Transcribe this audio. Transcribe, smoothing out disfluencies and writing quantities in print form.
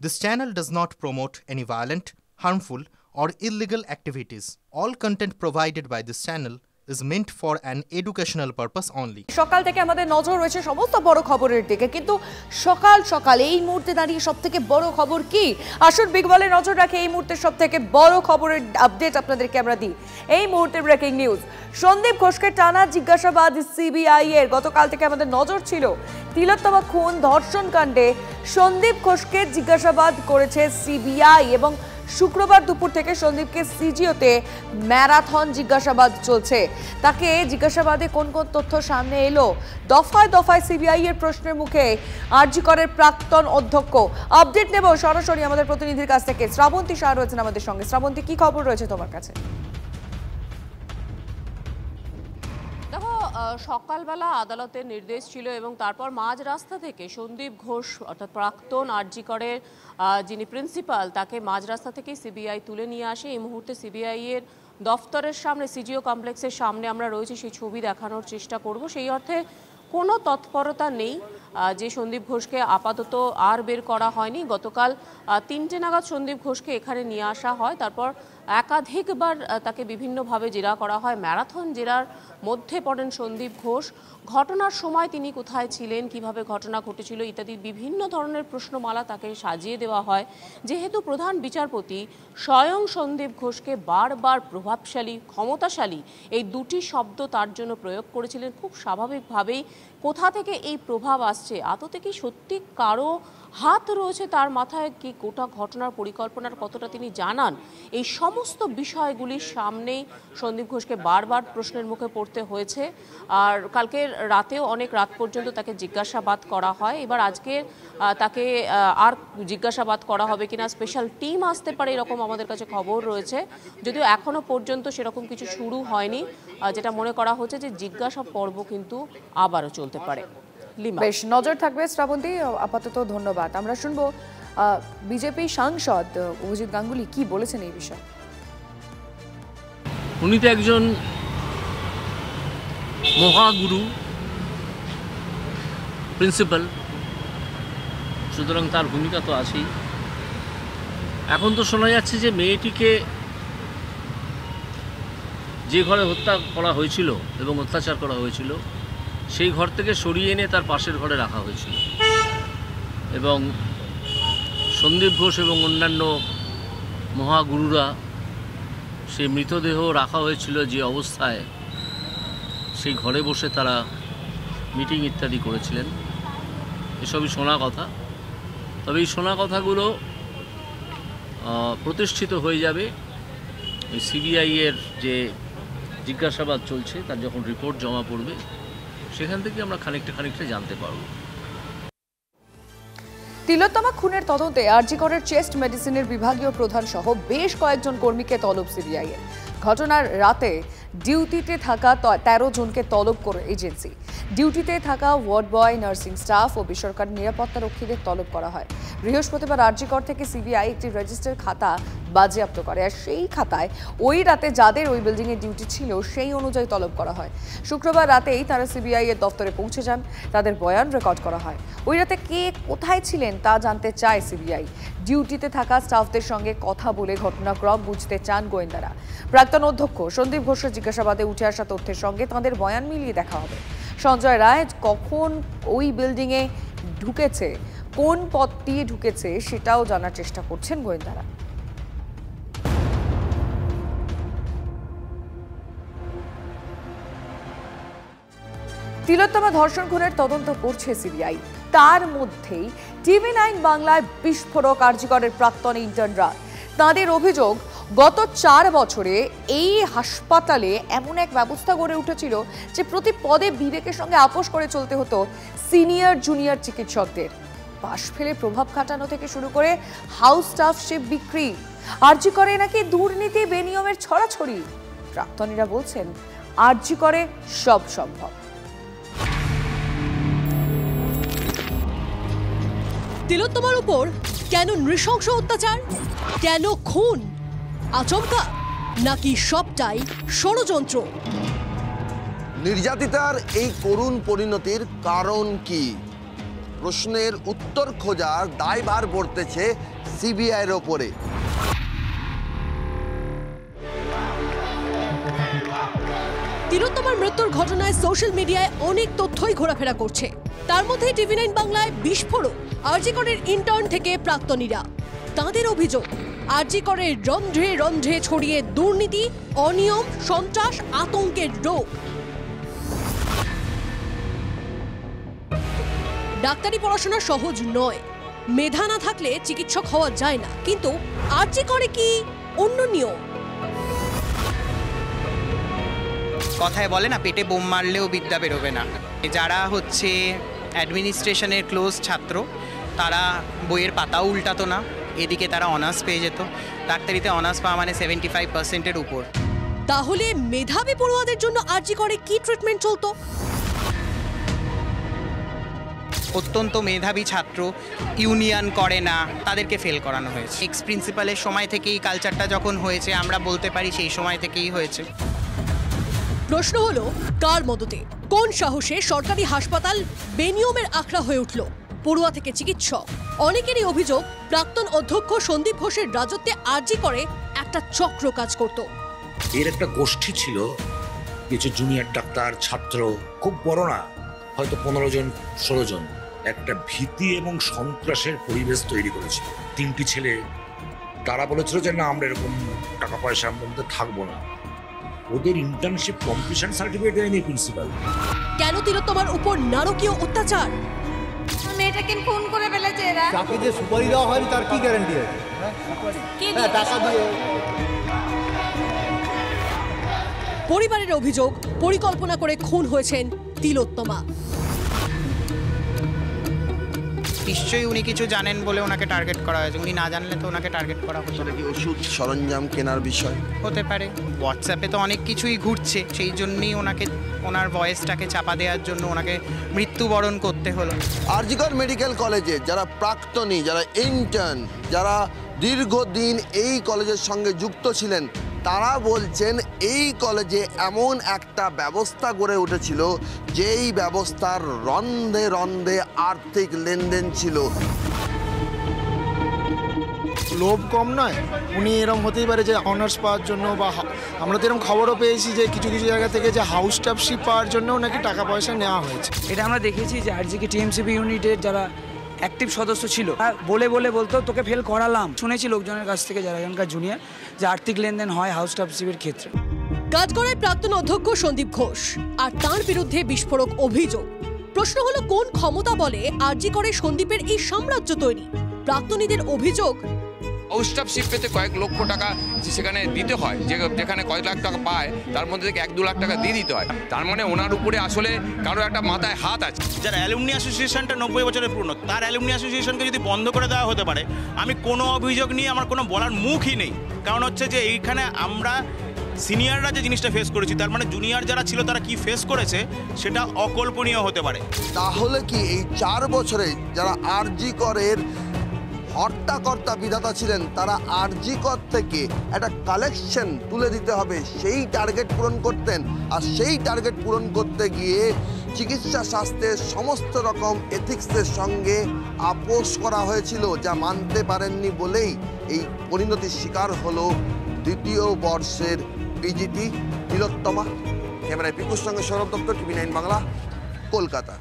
This channel does not promote any violent, harmful, or illegal activities. All content provided by this channel is meant for an educational purpose only. সকাল থেকে আমাদের নজর রয়েছে সমস্ত বড় খবরের দিকে, কিন্তু সকাল সকাল এই মুহূর্তে দাঁড়িয়ে সবথেকে বড় খবর কি? আসুন বিগ বলে নজর রাখে এই মুহূর্তে সবথেকে বড় খবরের আপডেট আপনাদেরকে আমরা দিই। এই মুহূর্তে ব্রেকিং নিউজ, সন্দীপ ঘোষকে টানা জিজ্ঞাসাবাদ সিবিআই এর। গতকাল থেকে আমাদের নজর ছিল তিলোত্তমা খুন ধর্ষণ কাণ্ডে সন্দীপ ঘোষকে জিজ্ঞাসাবাদ করেছে সিবিআই এবং শুক্রবার দুপুর থেকে সন্দীপকে সিজিওতে ম্যারাথন জিজ্ঞাসাবাদ চলছে। তাকে জিজ্ঞাসাবাদে কোন কোন তথ্য সামনে এলো, দফায় দফায় সিবিআই এর প্রশ্নের মুখে আরজি করের প্রাক্তন অধ্যক্ষ। আপডেট নেব সরাসরি আমাদের প্রতিনিধির কাছ থেকে। শ্রাবন্তী শাহ রয়েছেন আমাদের সঙ্গে। শ্রাবন্তী, কি খবর রয়েছে তোমার কাছে? দেখো, সকালবেলা আদালতের নির্দেশ ছিল এবং তারপর মাঝ রাস্তা থেকে সন্দীপ ঘোষ অর্থাৎ প্রাক্তন আরজি করের যিনি প্রিন্সিপাল, তাকে মাঝ রাস্তা থেকে সিবিআই তুলে নিয়ে আসে। এই মুহূর্তে সিবিআই এর দফতরের সামনে, সিজিও কমপ্লেক্সের সামনে আমরা রয়েছি, সেই ছবি দেখানোর চেষ্টা করব। সেই অর্থে কোনো তৎপরতা নেই যে সন্দীপ ঘোষকে আপাতত আর বের করা হয়নি। গতকাল 3টে নাগাদ সন্দীপ ঘোষকে এখানে নিয়ে আসা হয়, তারপর একাধিকবার তাকে বিভিন্নভাবে জেরা করা হয়। ম্যারাথন জেরার মধ্যে পড়েন সন্দীপ ঘোষ। ঘটনার সময় তিনি কোথায় ছিলেন, কিভাবে ঘটনা ঘটেছিল ইত্যাদি বিভিন্ন ধরনের প্রশ্নমালা তাকে সাজিয়ে দেওয়া হয়। যেহেতু প্রধান বিচারপতি স্বয়ং সন্দীপ ঘোষকে বারবার প্রভাবশালী, ক্ষমতাশালী এই দুটি শব্দ তার জন্য প্রয়োগ করেছিলেন, খুব স্বাভাবিকভাবেই কোথা থেকে এই প্রভাব আসছে, আদতে কি সত্যি কারো হাত রয়েছে তার মাথায়, কি গোটা ঘটনার পরিকল্পনার কতটা তিনি জানান, এই সমস্ত বিষয়গুলির সামনেই সন্দীপ ঘোষকে বারবার প্রশ্নের মুখে পড়তে হয়েছে। আর কালকে রাতেও অনেক রাত পর্যন্ত তাকে জিজ্ঞাসাবাদ করা হয়। এবার আজকে তাকে আর জিজ্ঞাসাবাদ করা হবে কিনা, স্পেশাল টিম আসতে পারে এরকম আমাদের কাছে খবর রয়েছে, যদিও এখনো পর্যন্ত সেরকম কিছু শুরু হয়নি। যেটা মনে করা হচ্ছে যে জিজ্ঞাসা পর্ব কিন্তু আবারও চলতে পারে। বেশ নজর থাকবে শ্রাবন্তী, আপাতত ধন্যবাদ। আমরা শুনবো বিজেপি সাংসদ অভিজিৎ গাঙ্গুলি কি বলেছেন এই বিষয়ে। উনি তো একজন মহাগুরু, প্রিন্সিপাল, সুতরাং তার ভূমিকা তো আছেই। এখন তো শোনা যাচ্ছে যে মেয়েটিকে যে ঘরে হত্যা করা হয়েছিল এবং অত্যাচার করা হয়েছিল সেই ঘর থেকে সরিয়ে এনে তার পাশের ঘরে রাখা হয়েছিল এবং সন্দীপ ঘোষ এবং অন্যান্য মহাগুরুরা সেই মৃতদেহ রাখা হয়েছিল যে অবস্থায়, সেই ঘরে বসে তারা মিটিং ইত্যাদি করেছিলেন। এসবই শোনা কথা। তবে এই শোনা কথাগুলো প্রতিষ্ঠিত হয়ে যাবে এই সিবিআই এর যে জিজ্ঞাসাবাদ চলছে তার যখন রিপোর্ট জমা পড়বে, সেখান থেকে আমরা খানিকটা জানতে পারব। তিলোত্তমা খুনের তদন্তে আরজি করের চেস্ট মেডিসিনের বিভাগীয় প্রধান সহ বেশ কয়েকজন কর্মীকে তলব সিবিআই এর। ঘটনার রাতে ডিউটিতে থাকা 13 জনকে তলব করে এজেন্সি। ডিউটিতে থাকা ওয়ার্ড বয়, নার্সিং স্টাফ ও বেসরকারি নিরাপত্তা রক্ষীদের তলব করা হয়। বৃহস্পতিবার আরজি কর থেকে সিবিআই একটি রেজিস্টার খাতা বাজেয়াপ্ত করে, আর সেই খাতায় ওই রাতে যাদের ওই বিল্ডিংয়ে ডিউটি ছিল সেই অনুযায়ী তলব করা হয়। শুক্রবার রাতেই তারা সিবিআই এর দপ্তরে পৌঁছে যান, তাদের বয়ান রেকর্ড করা হয়। ওই রাতে কে কোথায় ছিলেন তা জানতে চায় সিবিআই। ডিউটিতে থাকা স্টাফদের সঙ্গে কথা বলে ঘটনাক্রম বুঝতে চান গোয়েন্দারা। প্রাক্তন অধ্যক্ষ সন্দীপ ঘোষের জিজ্ঞাসাবাদে উঠে আসা তথ্যের সঙ্গে তাঁদের বয়ান মিলিয়ে দেখা হবে। সঞ্জয় রায় কখন ওই বিল্ডিংয়ে ঢুকেছে, কোন পথ দিয়ে ঢুকেছে সেটাও জানার চেষ্টা করছেন গোয়েন্দারা। তিলোত্তমা ধর্ষণ খুনের তদন্ত করছে সিবিআই। তার মধ্যেই টিভি9 বাংলায় বিস্ফোরক আরজি করের প্রাক্তন ইন্টার্নরা। তাঁদের অভিযোগ, গত 4 বছরে এই হাসপাতালে এমন এক ব্যবস্থা গড়ে উঠেছিল যে প্রতি পদে বিবেকের সঙ্গে আপোষ করে চলতে হতো সিনিয়র জুনিয়র চিকিৎসকদের। পাশ ফেলে প্রভাব খাটানো থেকে শুরু করে হাউস স্টাফশিপ বিক্রি, আরজি করে নাকি দুর্নীতি, বেনিয়মের ছড়াছড়ি। প্রাক্তনীরা বলছেন আরজি করে সব সম্ভব। তিলোত্তমার উপর কেন নৃশংস অত্যাচার, কেন খুন, আচমকা নাকি সবটাই ষড়যন্ত্র? নির্যাতিতার এই করুণ পরিণতির কারণ কি? প্রশ্নের উত্তর খোঁজার দায়ভার পড়তেছে সিবিআইয়ের ওপরে। তিলোত্তমার মৃত্যুর ঘটনায় সোশ্যাল মিডিয়ায় অনেক তথ্যই ঘোরাফেরা করছে। তার মধ্যে TV9 বাংলায় বিস্ফোরক আরজি করের ইন্টার্ন থেকে প্রাক্তনীরা। তাঁদের অভিযোগ, আরজি করের রন্ধ্রে রন্ধ্রে ছড়িয়ে দুর্নীতি, অনিয়ম, সন্ত্রাস, আতঙ্কের রোগ। ডাক্তারি পড়াশোনা সহজ নয়, মেধা না থাকলে চিকিৎসক হওয়া যায় না, কিন্তু আরজি করে কি অন্য নিয়ম? কথায় বলে না, পেটে বোম মারলেও বিদ্যা বেরোবে না। যারা হচ্ছে অ্যাডমিনিস্ট্রেশনের ক্লোজ ছাত্র, তারা বইয়ের পাতাও উল্টাতো না, এদিকে তারা অনার্স পেয়ে যেত। ডাক্তারিতে অনার্স পাওয়া মানে 75%-এর উপর। তাহলে মেধাবী পড়ুয়াদের জন্য আরজি করে কি ট্রিটমেন্ট চলতো? অত্যন্ত মেধাবী ছাত্র ইউনিয়ন করে না, তাদেরকে ফেল করানো হয়েছে। এক্স প্রিন্সিপালের সময় থেকেই কালচারটা যখন হয়েছে, আমরা বলতে পারি সেই সময় থেকেই হয়েছে। প্রশ্ন হলো, কার মদতে, কোন সাহসে সরকারি হাসপাতাল বেনিয়মের আখড়া হয়ে উঠল? পড়ুয়া থেকে চিকিৎসক, অনেকেরই অভিযোগ প্রাক্তন অধ্যক্ষ সন্দীপ ঘোষের রাজত্বে আরজি করে একটা চক্র কাজ করত। এর একটা গোষ্ঠী ছিল, কিছু জুনিয়র ডাক্তার, ছাত্র, খুব বড় না, হয়তো 15 জন 16 জন, একটা ভীতি এবং সন্ত্রাসের পরিবেশ তৈরি করেছিল। 3টি ছেলে, তারা বলেছিল যে না, আমরা এরকম টাকা পয়সার মধ্যে থাকবো না। ওদের ইন্টার্নশিপ কমপ্লিশন সার্টিফিকেট দেয়নি প্রিন্সিপাল। কেন তিলোত্তমার উপর নারকীয় অত্যাচার? মেয়েটাকে ফোন করে ফেলেছে এরা। তাকে যে সুপারি দেওয়া হয়নি তার কি গ্যারান্টি আছে? টাকা দিয়ে। পরিবারের অভিযোগ, পরিকল্পনা করে খুন হয়েছেন তিলোত্তমা। নিশ্চয়ই উনি কিছু জানেন বলে ওনাকে টার্গেট করা হয়েছে। উনি না জানলে তো ওনাকে টার্গেট করা হতো না। কি ওষুধ সরঞ্জাম কেনার বিষয় হতে পারে। হোয়াটসঅ্যাপে তো অনেক কিছুই ঘুরছে, সেই জন্যই ওনাকে, ওনার ভয়েসটাকে চাপা দেওয়ার জন্য ওনাকে মৃত্যুবরণ করতে হলো। আরজি কর মেডিকেল কলেজে যারা প্রাক্তনী, যারা ইন্টার্ন, যারা দীর্ঘদিন এই কলেজের সঙ্গে যুক্ত ছিলেন, তারা বলছেন এই কলেজে এমন একটা ব্যবস্থা গড়ে উঠেছিল যেই ব্যবস্থার রন্ধে রন্ধে আর্থিক লেনদেন ছিল। লোভ কম নয়, উনি এরকম হতেই পারে যে অনার্স পাওয়ার জন্য, বা আমরা তো এরকম খবরও পেয়েছি যে কিছু কিছু জায়গা থেকে যে হাউস স্টাফশিপ পাওয়ার জন্য নাকি টাকা পয়সা নেওয়া হয়েছে। এটা আমরা দেখেছি যে আরজিকে টিএমসিপি ইউনিটের যারা অ্যাক্টিভ সদস্য ছিল, বলে বলতো তোকে ফেল করালাম। শুনেছি লোকজনের কাছ থেকে, যারা এখানকার জুনিয়র, যে আর্থিক লেনদেন হয় হাউস স্টাফশিপের ক্ষেত্রে। কাজগড়ায় প্রাক্তন অধ্যক্ষ সন্দীপ ঘোষ আর তার বিরুদ্ধে বিস্ফোরক অভিযোগ। প্রশ্ন হলো, কোন ক্ষমতা বলে আরজি করে সন্দীপের এই সাম্রাজ্য তৈরি? প্রাক্তনীদের অভিযোগ, হাউসস্টাফশিপ পেতে কয়েক লক্ষ টাকা সেখানে দিতে হয়, যেখানে কয়েক লাখ টাকা পায় তার মধ্যে থেকে 1-2 লাখ টাকা দিয়ে দিতে হয়। তার মানে ওনার উপরে আসলে কারো একটা মাথায় হাত আছে। যার অ্যালুমনি অ্যাসোসিয়েশনটা 90 বছরের পুরনো, তার অ্যালুমনি অ্যাসোসিয়েশনকে যদি বন্ধ করে দেওয়া হতে পারে, আমি কোনো অভিযোগ নিয়ে আমার কোনো বলার মুখই নেই। কারণ হচ্ছে যে এইখানে আমরা সিনিয়ররা যে জিনিসটা ফেস করেছি, তার মানে জুনিয়র যারা ছিল তারা কি ফেস করেছে সেটা অকল্পনীয় হতে পারে। তাহলে কি এই 4 বছরে যারা আরজি করের হর্তাকর্তা বিধাতা ছিলেন, তারা আরজি কর থেকে একটা কালেকশন তুলে দিতে হবে, সেই টার্গেট পূরণ করতেন? আর সেই টার্গেট পূরণ করতে গিয়ে চিকিৎসা শাস্ত্রের সমস্ত রকম এথিক্সের সঙ্গে আপোষ করা হয়েছিল, যা মানতে পারেননি বলেই এই পরিণতির শিকার হলো 2য় বর্ষের পিজিটি তিলোত্তমা। ক্যামেরায় পিকুর সঙ্গে সৌরভ দত্ত, TV9 বাংলা, কলকাতা।